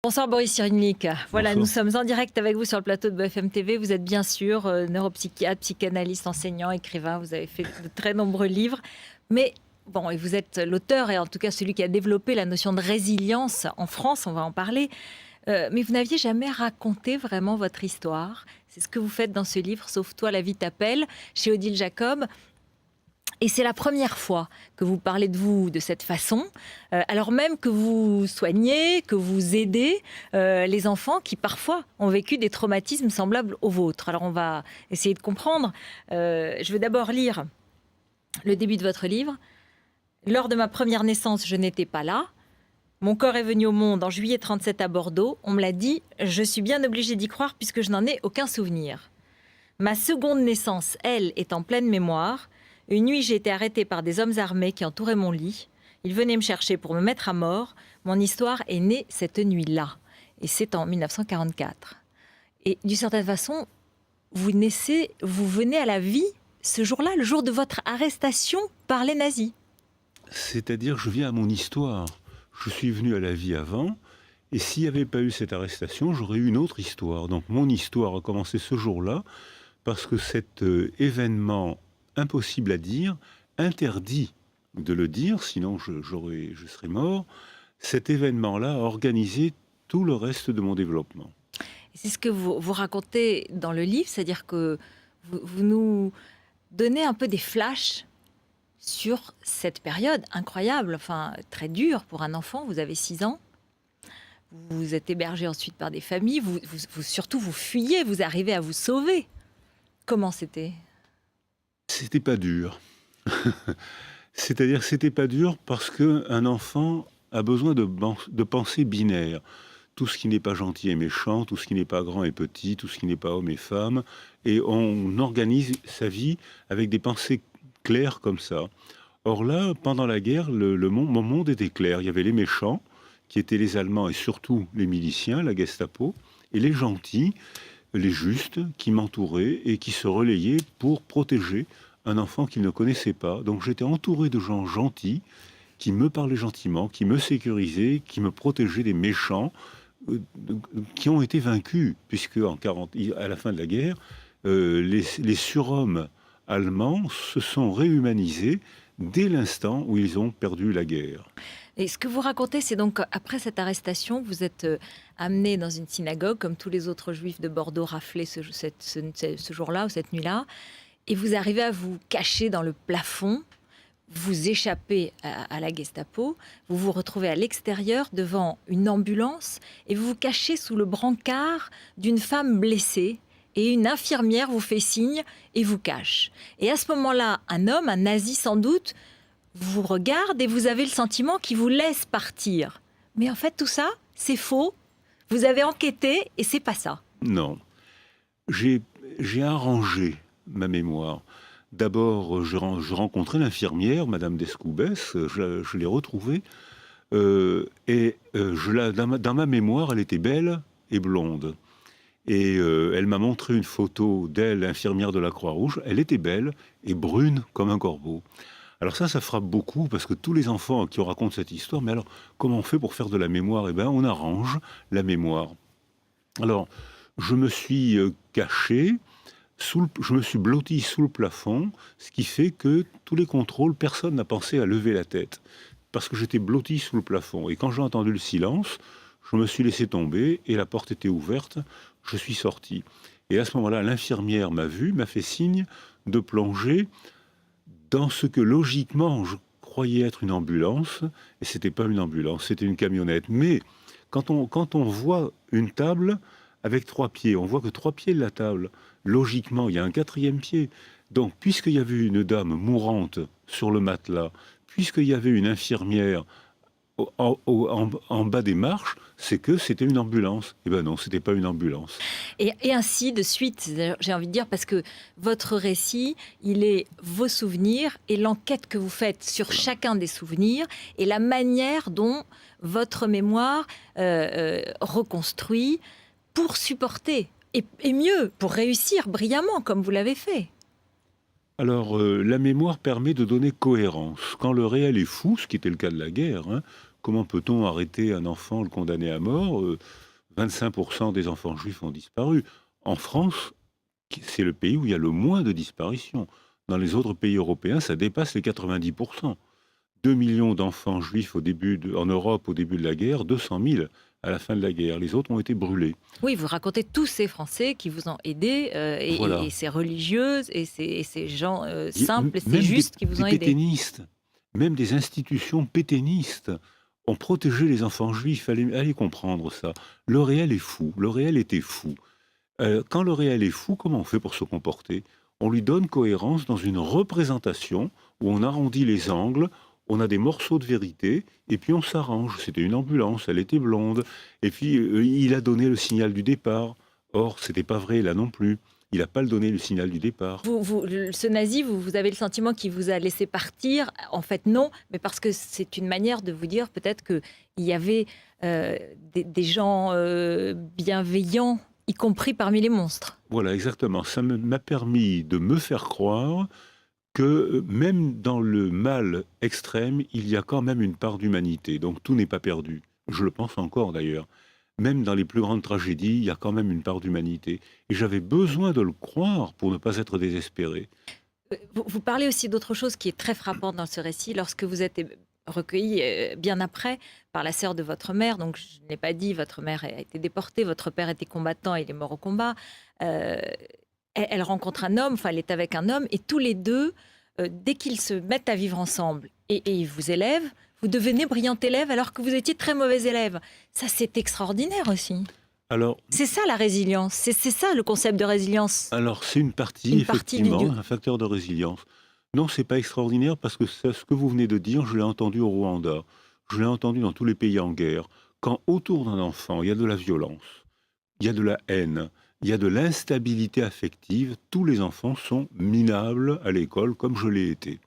Bonsoir Boris Cyrulnik. Voilà, Bonsoir. nous sommes en direct avec vous sur le plateau de BFM TV. Vous êtes bien sûr neuropsychiatre, psychanalyste, enseignant, écrivain. Vous avez fait de très nombreux livres. Mais bon, et vous êtes l'auteur et en tout cas celui qui a développé la notion de résilience en France, on va en parler. Mais vous n'aviez jamais raconté vraiment votre histoire. C'est ce que vous faites dans ce livre, Sauve-toi, la vie t'appelle, chez Odile Jacob. Et c'est la première fois que vous parlez de vous de cette façon, alors même que vous soignez, que vous aidez les enfants qui parfois ont vécu des traumatismes semblables aux vôtres. Alors on va essayer de comprendre. Je vais d'abord lire le début de votre livre. Lors de ma première naissance, je n'étais pas là. Mon corps est venu au monde en juillet 1937 à Bordeaux. On me l'a dit, je suis bien obligée d'y croire puisque je n'en ai aucun souvenir. Ma seconde naissance, elle, est en pleine mémoire. Une nuit, j'ai été arrêtée par des hommes armés qui entouraient mon lit. Ils venaient me chercher pour me mettre à mort. Mon histoire est née cette nuit-là. Et c'est en 1944. Et d'une certaine façon, vous venez à la vie ce jour-là, le jour de votre arrestation par les nazis. C'est-à-dire, je viens à mon histoire. Je suis venu à la vie avant, et s'il n'y avait pas eu cette arrestation, j'aurais eu une autre histoire. Donc mon histoire a commencé ce jour-là, parce que cet événement impossible à dire, interdit de le dire, sinon je serais mort, cet événement-là a organisé tout le reste de mon développement. C'est ce que vous racontez dans le livre, c'est-à-dire que vous nous donnez un peu des flashs sur cette période incroyable, enfin très dure pour un enfant. Vous avez 6 ans, vous êtes hébergé ensuite par des familles, surtout vous fuyez, vous arrivez à vous sauver. Comment c'était ? C'était pas dur. C'est-à-dire que c'était pas dur parce qu'un enfant a besoin de pensées binaires. Tout ce qui n'est pas gentil est méchant, tout ce qui n'est pas grand est petit, tout ce qui n'est pas homme est femme. Et on organise sa vie avec des pensées claires comme ça. Or là, pendant la guerre, mon monde était clair. Il y avait les méchants, qui étaient les Allemands et surtout les miliciens, la Gestapo, et les gentils, les justes, qui m'entouraient et qui se relayaient pour protéger un enfant qu'ils ne connaissaient pas. Donc j'étais entouré de gens gentils, qui me parlaient gentiment, qui me sécurisaient, qui me protégeaient des méchants, qui ont été vaincus, puisque à la fin de la guerre, les surhommes allemands se sont réhumanisés dès l'instant où ils ont perdu la guerre. Et ce que vous racontez, c'est donc après cette arrestation, vous êtes amené dans une synagogue, comme tous les autres juifs de Bordeaux raflés ce jour-là ou cette nuit-là, et vous arrivez à vous cacher dans le plafond, vous échappez à la Gestapo, vous vous retrouvez à l'extérieur devant une ambulance, et vous vous cachez sous le brancard d'une femme blessée, et une infirmière vous fait signe et vous cache. Et à ce moment-là, un homme, un nazi sans doute, vous regarde et vous avez le sentiment qu'il vous laisse partir. Mais en fait, tout ça, c'est faux. Vous avez enquêté et c'est pas ça. Non. J'ai arrangé ma mémoire. D'abord, je rencontrais l'infirmière, Madame Descoubès, je l'ai retrouvée, dans ma mémoire, elle était belle et blonde. Et elle m'a montré une photo d'elle, infirmière de la Croix-Rouge. Elle était belle et brune comme un corbeau. Alors ça frappe beaucoup, parce que tous les enfants qui racontent cette histoire, mais alors, comment on fait pour faire de la mémoire ? Eh bien, on arrange la mémoire. Alors, je me suis caché, je me suis blotti sous le plafond, ce qui fait que tous les contrôles, personne n'a pensé à lever la tête, parce que j'étais blotti sous le plafond. Et quand j'ai entendu le silence, je me suis laissé tomber, et la porte était ouverte, je suis sorti. Et à ce moment-là, l'infirmière m'a vu, m'a fait signe de plonger dans ce que logiquement je croyais être une ambulance, et c'était pas une ambulance, c'était une camionnette. Mais quand on voit une table avec 3 pieds, on voit que 3 pieds de la table, logiquement, il y a un 4e pied. Donc, puisqu'il y avait une dame mourante sur le matelas, puisqu'il y avait une infirmière en bas des marches, c'est que c'était une ambulance. Eh ben non, c'était pas une ambulance. Et ainsi de suite, j'ai envie de dire, parce que votre récit, il est vos souvenirs et l'enquête que vous faites sur chacun des souvenirs et la manière dont votre mémoire reconstruit pour supporter et mieux, pour réussir brillamment comme vous l'avez fait. Alors, la mémoire permet de donner cohérence. Quand le réel est fou, ce qui était le cas de la guerre, comment peut-on arrêter un enfant, le condamner à mort? 25% des enfants juifs ont disparu. En France, c'est le pays où il y a le moins de disparitions. Dans les autres pays européens, ça dépasse les 90%. 2 millions d'enfants juifs en Europe au début de la guerre, 200 000 à la fin de la guerre. Les autres ont été brûlés. Oui, vous racontez tous ces Français qui vous ont aidé, et Voilà. ces religieuses, et ces gens Il y a simples et ces même justes qui vous des ont aidé. pétainistes, même des institutions pétainistes ont protégé les enfants juifs. Allez comprendre ça. Le réel est fou. Le réel était fou. Quand le réel est fou, comment on fait pour se comporter? On lui donne cohérence dans une représentation où on arrondit les angles, on a des morceaux de vérité, et puis on s'arrange. C'était une ambulance, elle était blonde, et puis il a donné le signal du départ. Or, c'était pas vrai là non plus. Il n'a pas donné le signal du départ. Ce nazi, vous avez le sentiment qu'il vous a laissé partir? En fait, non, mais parce que c'est une manière de vous dire peut-être qu'il y avait des gens bienveillants, y compris parmi les monstres. Voilà, exactement. Ça m'a permis de me faire croire que même dans le mal extrême, il y a quand même une part d'humanité. Donc tout n'est pas perdu. Je le pense encore d'ailleurs. Même dans les plus grandes tragédies, il y a quand même une part d'humanité. Et j'avais besoin de le croire pour ne pas être désespéré. Vous parlez aussi d'autre chose qui est très frappante dans ce récit, lorsque vous êtes recueilli bien après par la sœur de votre mère. Donc je ne l'ai pas dit, votre mère a été déportée, votre père était combattant, il est mort au combat. Elle rencontre un homme, enfin elle est avec un homme, et tous les deux, dès qu'ils se mettent à vivre ensemble et ils vous élèvent, vous devenez brillant élève alors que vous étiez très mauvais élève. Ça, c'est extraordinaire aussi. Alors, C'est ça la résilience, c'est ça le concept de résilience. c'est une partie, Une partie du- effectivement, du- un facteur de résilience. Non, c'est pas extraordinaire parce que ce que vous venez de dire, je l'ai entendu au Rwanda, je l'ai entendu dans tous les pays en guerre. Quand autour d'un enfant, il y a de la violence, il y a de la haine, il y a de l'instabilité affective, tous les enfants sont minables à l'école comme je l'ai été.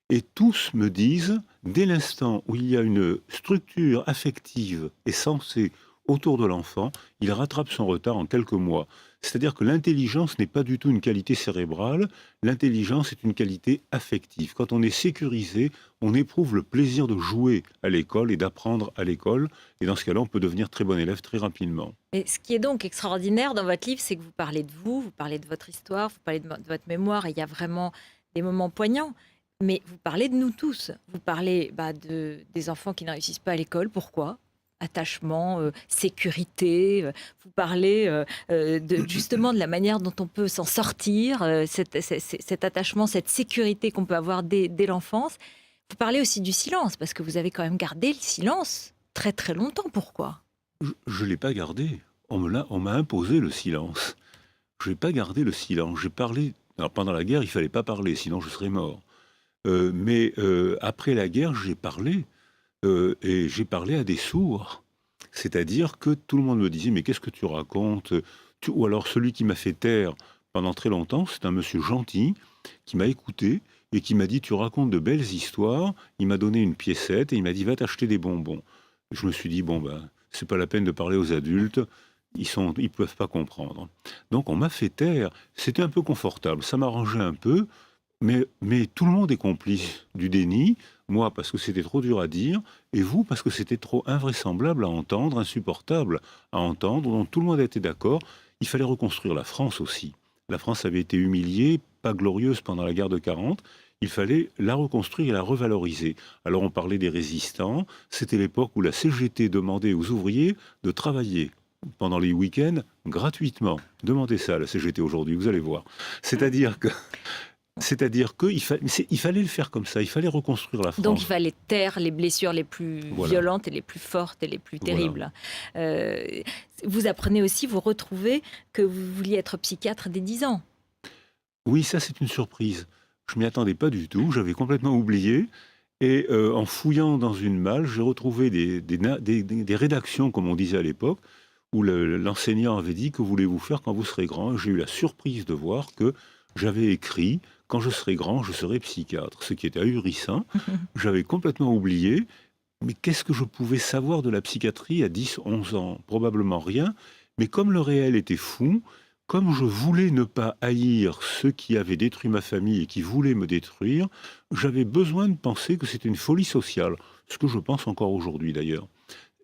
Et tous me disent, dès l'instant où il y a une structure affective et sensée autour de l'enfant, il rattrape son retard en quelques mois. C'est-à-dire que l'intelligence n'est pas du tout une qualité cérébrale, l'intelligence est une qualité affective. Quand on est sécurisé, on éprouve le plaisir de jouer à l'école et d'apprendre à l'école. Et dans ce cas-là, on peut devenir très bon élève très rapidement. Et ce qui est donc extraordinaire dans votre livre, c'est que vous parlez de vous, vous parlez de votre histoire, vous parlez de votre mémoire, et il y a vraiment des moments poignants. Mais vous parlez de nous tous. Vous parlez des enfants qui ne réussissent pas à l'école. Pourquoi? Attachement, sécurité. Vous parlez justement de la manière dont on peut s'en sortir, cet attachement, cette sécurité qu'on peut avoir dès l'enfance. Vous parlez aussi du silence, parce que vous avez quand même gardé le silence très très longtemps. Pourquoi? Je ne l'ai pas gardé. On m'a imposé le silence. Je n'ai pas gardé le silence. J'ai parlé. Alors pendant la guerre, il fallait pas parler, sinon je serais mort. Mais après la guerre, j'ai parlé. Et j'ai parlé à des sourds. C'est-à-dire que tout le monde me disait, mais qu'est-ce que tu racontes? Ou alors celui qui m'a fait taire pendant très longtemps, c'est un monsieur gentil qui m'a écouté et qui m'a dit, tu racontes de belles histoires. Il m'a donné une piécette et il m'a dit, va t'acheter des bonbons. Je me suis dit, bon, ben, c'est pas la peine de parler aux adultes. Ils peuvent pas comprendre. Donc on m'a fait taire. C'était un peu confortable. Ça m'arrangeait un peu. Mais tout le monde est complice du déni, moi parce que c'était trop dur à dire, et vous parce que c'était trop invraisemblable à entendre, insupportable à entendre, dont tout le monde était d'accord. Il fallait reconstruire la France aussi. La France avait été humiliée, pas glorieuse pendant la guerre de 40. Il fallait la reconstruire et la revaloriser. Alors on parlait des résistants, c'était l'époque où la CGT demandait aux ouvriers de travailler pendant les week-ends gratuitement. Demandez ça à la CGT aujourd'hui, vous allez voir. C'est-à-dire qu'il fallait le faire comme ça, il fallait reconstruire la France. Donc il fallait taire les blessures les plus violentes et les plus fortes et les plus terribles. Vous apprenez aussi, vous retrouvez que vous vouliez être psychiatre dès 10 ans. Oui, ça c'est une surprise. Je m'y attendais pas du tout, j'avais complètement oublié. Et en fouillant dans une malle, j'ai retrouvé des rédactions, comme on disait à l'époque, où l'enseignant avait dit « Que voulez-vous faire quand vous serez grand ?» J'ai eu la surprise de voir que j'avais écrit « Quand je serai grand, je serai psychiatre », ce qui était ahurissant. J'avais complètement oublié. Mais qu'est-ce que je pouvais savoir de la psychiatrie à 10, 11 ans? Probablement rien. Mais comme le réel était fou, comme je voulais ne pas haïr ceux qui avaient détruit ma famille et qui voulaient me détruire, j'avais besoin de penser que c'était une folie sociale. ce que je pense encore aujourd'hui d'ailleurs.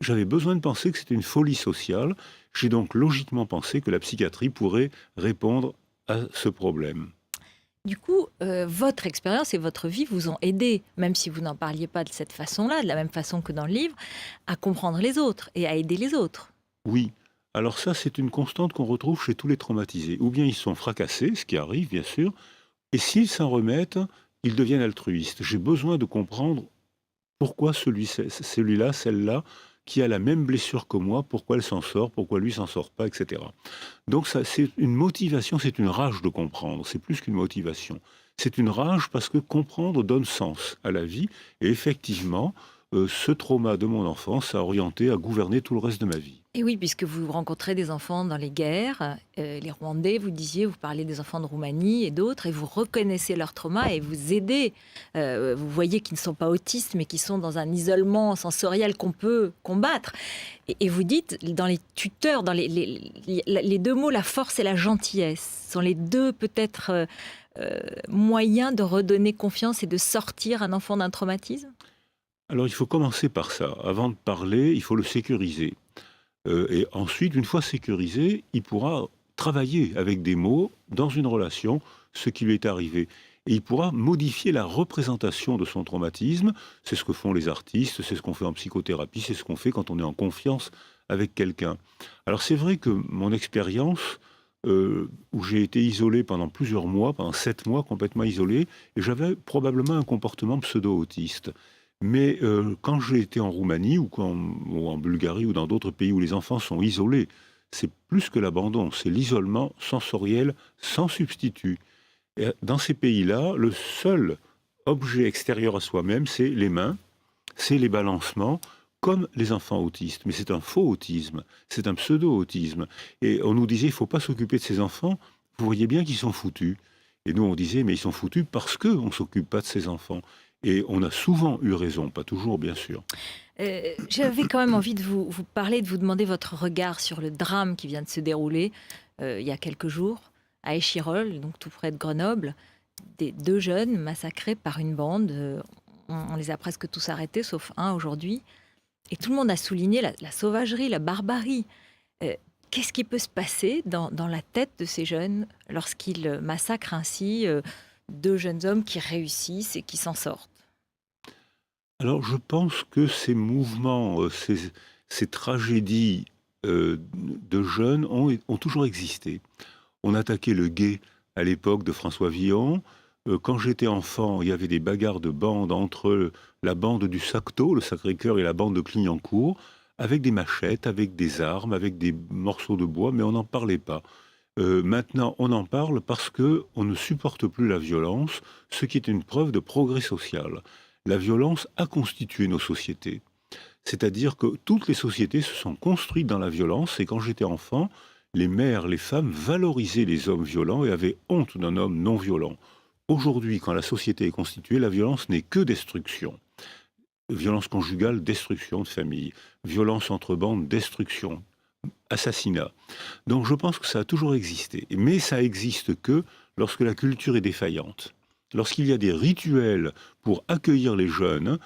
J'avais besoin de penser que c'était une folie sociale. J'ai donc logiquement pensé que la psychiatrie pourrait répondre à ce problème. Du coup, votre expérience et votre vie vous ont aidé, même si vous n'en parliez pas de cette façon-là, de la même façon que dans le livre, à comprendre les autres et à aider les autres. Oui, alors ça, c'est une constante qu'on retrouve chez tous les traumatisés. Ou bien ils sont fracassés, ce qui arrive bien sûr, et s'ils s'en remettent, ils deviennent altruistes. J'ai besoin de comprendre pourquoi celui-là, celle-là, qui a la même blessure que moi, pourquoi elle s'en sort, pourquoi lui s'en sort pas, etc. Donc ça, c'est une motivation, c'est une rage de comprendre, c'est plus qu'une motivation. C'est une rage parce que comprendre donne sens à la vie, et effectivement, ce trauma de mon enfance a orienté, a gouverné tout le reste de ma vie. Et oui, puisque vous rencontrez des enfants dans les guerres, les Rwandais, vous disiez, vous parlez des enfants de Roumanie et d'autres, et vous reconnaissez leur trauma et vous aidez. Vous voyez qu'ils ne sont pas autistes, mais qu'ils sont dans un isolement sensoriel qu'on peut combattre. Et vous dites, dans les tuteurs, dans les deux mots, la force et la gentillesse, sont les deux peut-être moyens de redonner confiance et de sortir un enfant d'un traumatisme. Alors il faut commencer par ça. Avant de parler, il faut le sécuriser. Et ensuite, une fois sécurisé, il pourra travailler avec des mots dans une relation ce qui lui est arrivé. Et il pourra modifier la représentation de son traumatisme. C'est ce que font les artistes, c'est ce qu'on fait en psychothérapie, c'est ce qu'on fait quand on est en confiance avec quelqu'un. Alors c'est vrai que mon expérience, où j'ai été isolé pendant plusieurs mois, pendant 7 mois complètement isolé, et j'avais probablement un comportement pseudo-autiste. Mais quand j'ai été en Roumanie ou en Bulgarie ou dans d'autres pays où les enfants sont isolés, c'est plus que l'abandon, c'est l'isolement sensoriel sans substitut. Et dans ces pays-là, le seul objet extérieur à soi-même, c'est les mains, c'est les balancements, comme les enfants autistes. Mais c'est un faux autisme, c'est un pseudo-autisme. Et on nous disait, il ne faut pas s'occuper de ces enfants, vous voyez bien qu'ils sont foutus. Et nous, on disait, mais ils sont foutus parce qu'on ne s'occupe pas de ces enfants. Et on a souvent eu raison, pas toujours bien sûr. J'avais quand même envie de vous parler, de vous demander votre regard sur le drame qui vient de se dérouler il y a quelques jours à Échirolles, donc tout près de Grenoble. Des deux jeunes massacrés par une bande. On les a presque tous arrêtés, sauf un aujourd'hui. Et tout le monde a souligné la sauvagerie, la barbarie. Qu'est-ce qui peut se passer dans la tête de ces jeunes lorsqu'ils massacrent ainsi deux jeunes hommes qui réussissent et qui s'en sortent? Alors je pense que ces mouvements, ces tragédies de jeunes ont toujours existé. On attaquait le guet à l'époque de François Villon. Quand j'étais enfant, il y avait des bagarres de bandes entre la bande du Sacto, le Sacré-Cœur, et la bande de Clignancourt, avec des machettes, avec des armes, avec des morceaux de bois, mais on n'en parlait pas. Maintenant, on en parle parce que on ne supporte plus la violence, ce qui est une preuve de progrès social. La violence a constitué nos sociétés. C'est-à-dire que toutes les sociétés se sont construites dans la violence, et quand j'étais enfant, les mères, les femmes valorisaient les hommes violents et avaient honte d'un homme non violent. Aujourd'hui, quand la société est constituée, la violence n'est que destruction. Violence conjugale, destruction de famille. Violence entre bandes, destruction. Assassinat. Donc je pense que ça a toujours existé. Mais ça existe que lorsque la culture est défaillante. Lorsqu'il y a des rituels pour accueillir les jeunes,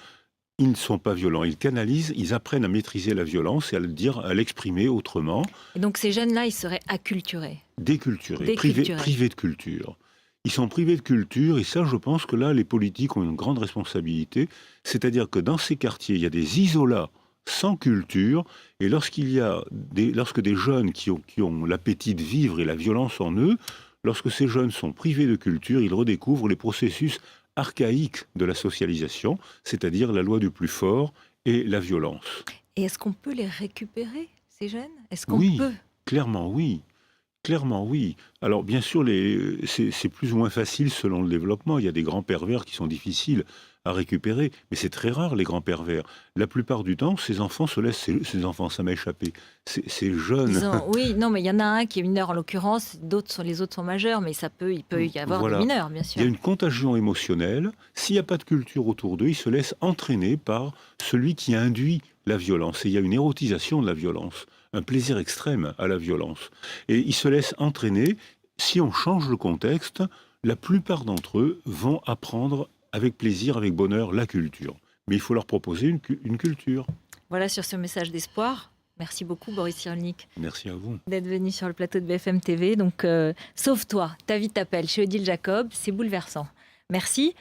ils ne sont pas violents. Ils canalisent, ils apprennent à maîtriser la violence et à le dire, à l'exprimer autrement. Et donc ces jeunes-là, ils seraient acculturés. Déculturés, privés de culture. Ils sont privés de culture, et ça, je pense que là, les politiques ont une grande responsabilité. C'est-à-dire que dans ces quartiers, il y a des isolats sans culture, et lorsque des jeunes qui ont l'appétit de vivre et la violence en eux, lorsque ces jeunes sont privés de culture, ils redécouvrent les processus archaïques de la socialisation, c'est-à-dire la loi du plus fort et la violence. Et est-ce qu'on peut les récupérer, ces jeunes? Est-ce qu'on Oui, peut? clairement oui. Clairement, oui. Alors, bien sûr, c'est plus ou moins facile selon le développement. Il y a des grands pervers qui sont difficiles à récupérer, mais c'est très rare, les grands pervers. La plupart du temps, ces enfants se laissent, ces enfants, ça m'a échappé, ces jeunes. Oui, non, mais il y en a un qui est mineur en l'occurrence, les autres sont majeurs, mais il peut y avoir Voilà. des mineurs, bien Il sûr. y a une contagion émotionnelle. S'il n'y a pas de culture autour d'eux, ils se laissent entraîner par celui qui induit la violence. Et il y a une érotisation de la violence, un plaisir extrême à la violence. Et ils se laissent entraîner. Si on change le contexte, la plupart d'entre eux vont apprendre avec plaisir, avec bonheur, la culture. Mais il faut leur proposer une culture. Voilà, sur ce message d'espoir. Merci beaucoup, Boris Cyrulnik, Merci à vous. d'être venu sur le plateau de BFM TV. Donc, sauve-toi, ta vie t'appelle, chez Odile Jacob, c'est bouleversant. Merci.